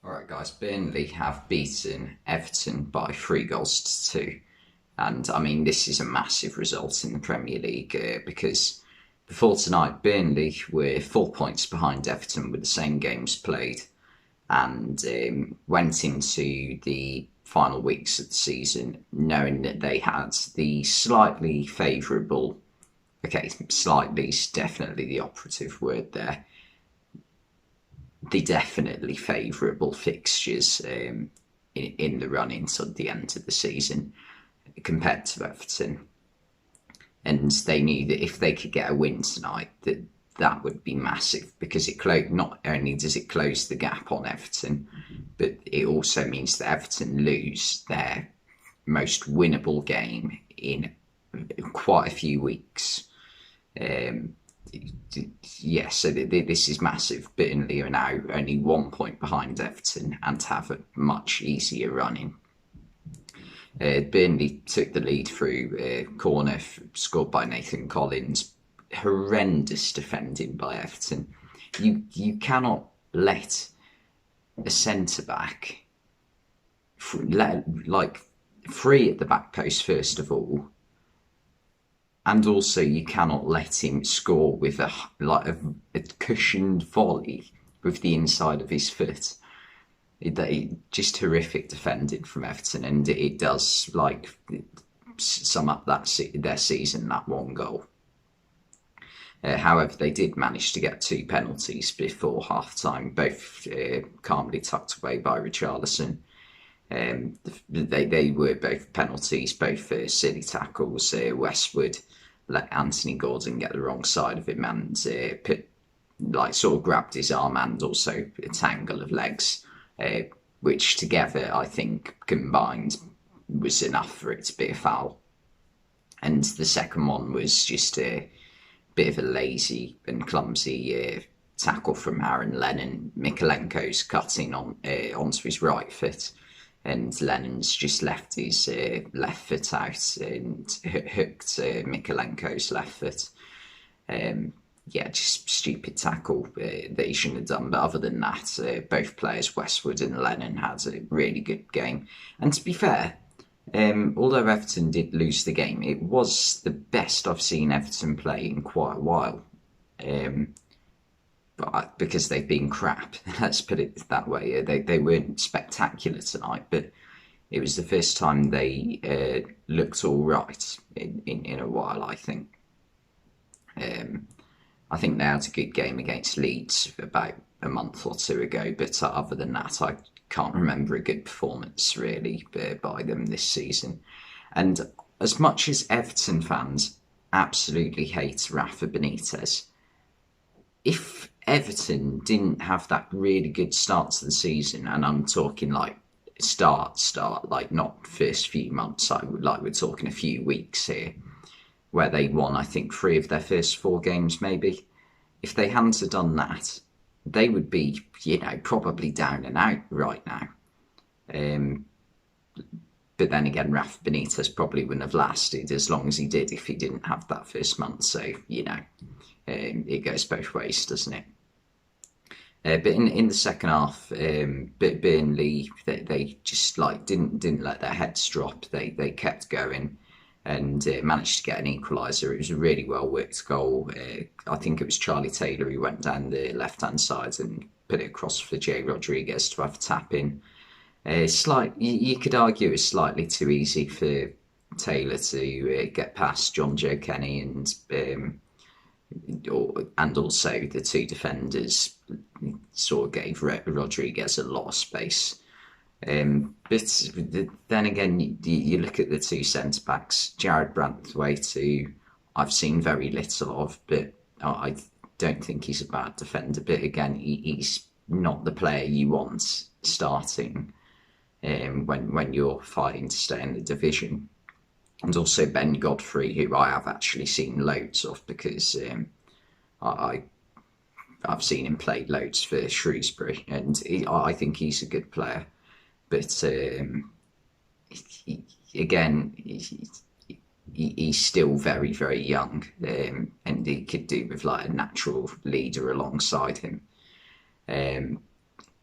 Alright guys, Burnley have beaten Everton by 3 goals to 2. And I mean, this is a massive result in the Premier League because before tonight, Burnley were 4 points behind Everton with the same games played and went into the final weeks of the season knowing that they had the slightly favourable, okay, slightly is definitely the operative word there, the definitely favourable fixtures in the run into the end of the season compared to Everton. And they knew that if they could get a win tonight, that would be massive because not only does it close the gap on Everton, but it also means that Everton lose their most winnable game in quite a few weeks. So this is massive. Burnley are now only 1 point behind Everton and have a much easier running. Burnley took the lead through a corner scored by Nathan Collins. Horrendous defending by Everton. You cannot let a centre back free at the back post first of all, and also you cannot let him score with a cushioned volley with the inside of his foot. Just horrific defending from Everton, and it does sum up their season, that one goal. However, they did manage to get 2 penalties before half-time, both calmly tucked away by Richarlison. They were both penalties, both silly tackles. Westwood let Anthony Gordon get the wrong side of him and sort of grabbed his arm, and also a tangle of legs, which together I think combined was enough for it to be a foul. And the second one was just a bit of a lazy and clumsy tackle from Aaron Lennon. Mikalenko's cutting onto his right foot, and Lennon's just left his left foot out and hooked Mikalenko's left foot. Just stupid tackle that he shouldn't have done. But other than that, both players, Westwood and Lennon, had a really good game. And to be fair, although Everton did lose the game, it was the best I've seen Everton play in quite a while. But because they've been crap, let's put it that way. They weren't spectacular tonight, but it was the first time they looked all right in a while, I think. I think they had a good game against Leeds about a month or two ago, but other than that, I can't remember a good performance really by them this season. And as much as Everton fans absolutely hate Rafa Benitez, if Everton didn't have that really good start to the season, and I'm talking like start, like not first few months, we're talking a few weeks here, where they won, I think, 3 of their first 4 games, maybe. If they hadn't have done that, they would be, probably down and out right now. But then again, Rafa Benitez probably wouldn't have lasted as long as he did if he didn't have that first month. So, it goes both ways, doesn't it? But in the second half, Burnley, they just didn't let their heads drop. They kept going and managed to get an equaliser. It was a really well worked goal. I think it was Charlie Taylor who went down the left hand side and put it across for Jay Rodriguez to have a tap in. You could argue it was slightly too easy for Taylor to get past John Joe Kenny, and also the 2 defenders sort of gave Rodriguez a lot of space. But then again, you look at the 2 centre backs, Jared Branthwaite, who I've seen very little of, but I don't think he's a bad defender. But again, he's not the player you want starting when you're fighting to stay in the division. And also Ben Godfrey, who I have actually seen loads of because I've seen him play loads for Shrewsbury, and I think he's a good player. But he's still very, very young, and he could do with like a natural leader alongside him.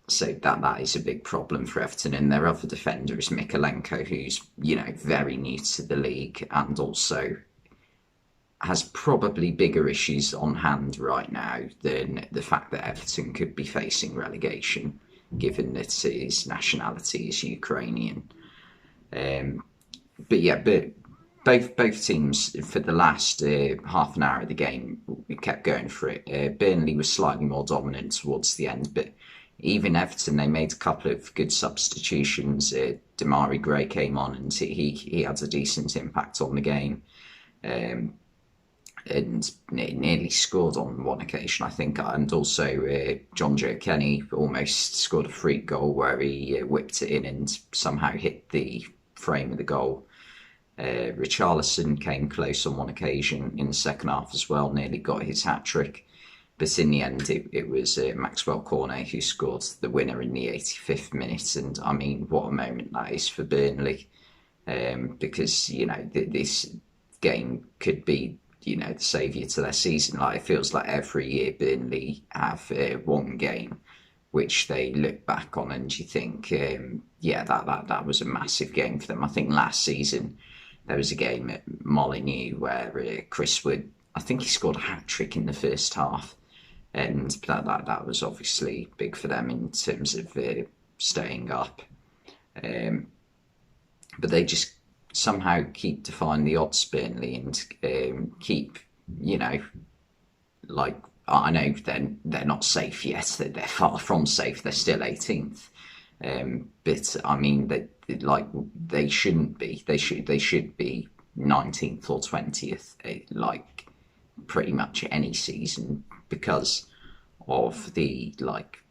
So that is a big problem for Everton, and their other defender is Mikalenko, who's, you know, very new to the league and also has probably bigger issues on hand right now than the fact that Everton could be facing relegation, given that his nationality is Ukrainian. But both teams for the last half an hour of the game kept going for it. Burnley was slightly more dominant towards the end, but even Everton, they made a couple of good substitutions. Damari Gray came on and he had a decent impact on the game. And nearly scored on one occasion, I think. And also John Joe Kenny almost scored a freak goal where he whipped it in and somehow hit the frame of the goal. Richarlison came close on one occasion in the second half as well, nearly got his hat-trick. But in the end, it was Maxwell Cornet who scored the winner in the 85th minute. And I mean, what a moment that is for Burnley. Because, you know, this game could be, you know, the saviour to their season. Like, it feels like every year Burnley have one game which they look back on and you think, that was a massive game for them. I think last season there was a game at Molineux where Chris Wood, I think he scored a hat-trick in the first half, and that was obviously big for them in terms of staying up. But they just somehow keep defying the odds, Burnley, and keep, you know, like, I know they're not safe yet. They're far from safe. They're still 18th. But I mean, they shouldn't be. They should be 19th or 20th, like pretty much any season, because of the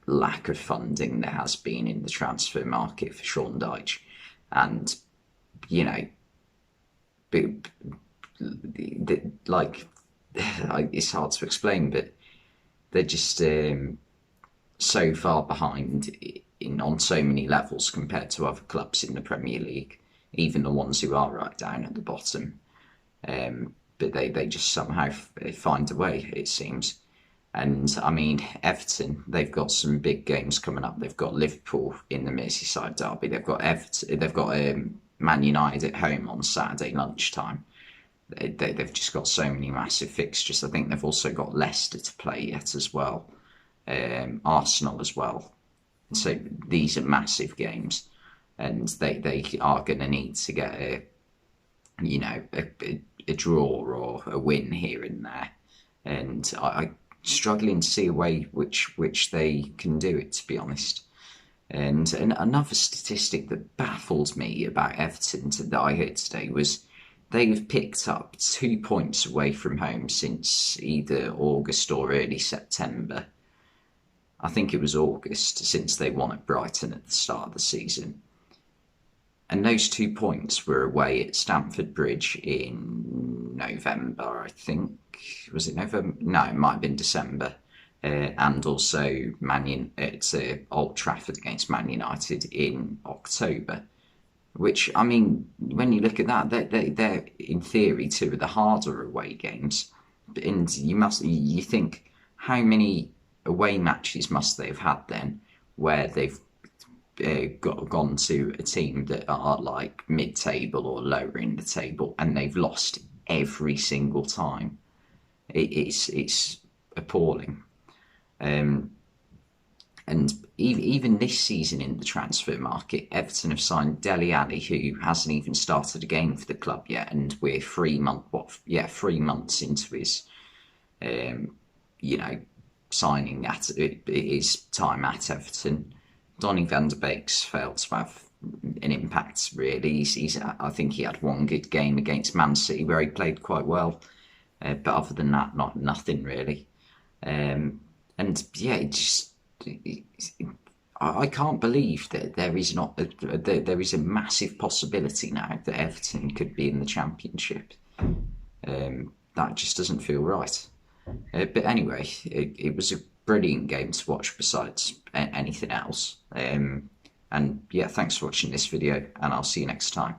lack of funding there has been in the transfer market for Sean Dyche, and you know, it's hard to explain, but they're just so far behind on so many levels compared to other clubs in the Premier League, even the ones who are right down at the bottom. But they just somehow find a way, it seems. And I mean, Everton, they've got some big games coming up. They've got Liverpool in the Merseyside derby. They've got Man United at home on Saturday lunchtime. They've just got so many massive fixtures. I think they've also got Leicester to play yet as well, Arsenal as well. So these are massive games, and they are going to need to get a draw or a win here and there. And I'm struggling to see a way which they can do it, to be honest. And another statistic that baffled me about Everton that I heard today was they've picked up 2 points away from home since either August or early September. I think it was August, since they won at Brighton at the start of the season. And those 2 points were away at Stamford Bridge in November, I think. Was it November? No, it might have been December. And also at Old Trafford against Man United in October. Which, I mean, when you look at that, they're in theory two of the harder away games. And you think, how many away matches must they have had then, where they've gone to a team that are like mid-table or lower in the table, and they've lost every single time? It's appalling. And even this season in the transfer market, Everton have signed Dele Alli, who hasn't even started a game for the club yet, and we're 3 months into his, signing at his time at Everton. Donny van der Beek's failed to have an impact, really. I think he had one good game against Man City where he played quite well, but other than that, nothing really. I can't believe that there is a massive possibility now that Everton could be in the Championship. That just doesn't feel right. But anyway, it was a brilliant game to watch besides anything else. And yeah, thanks for watching this video, and I'll see you next time.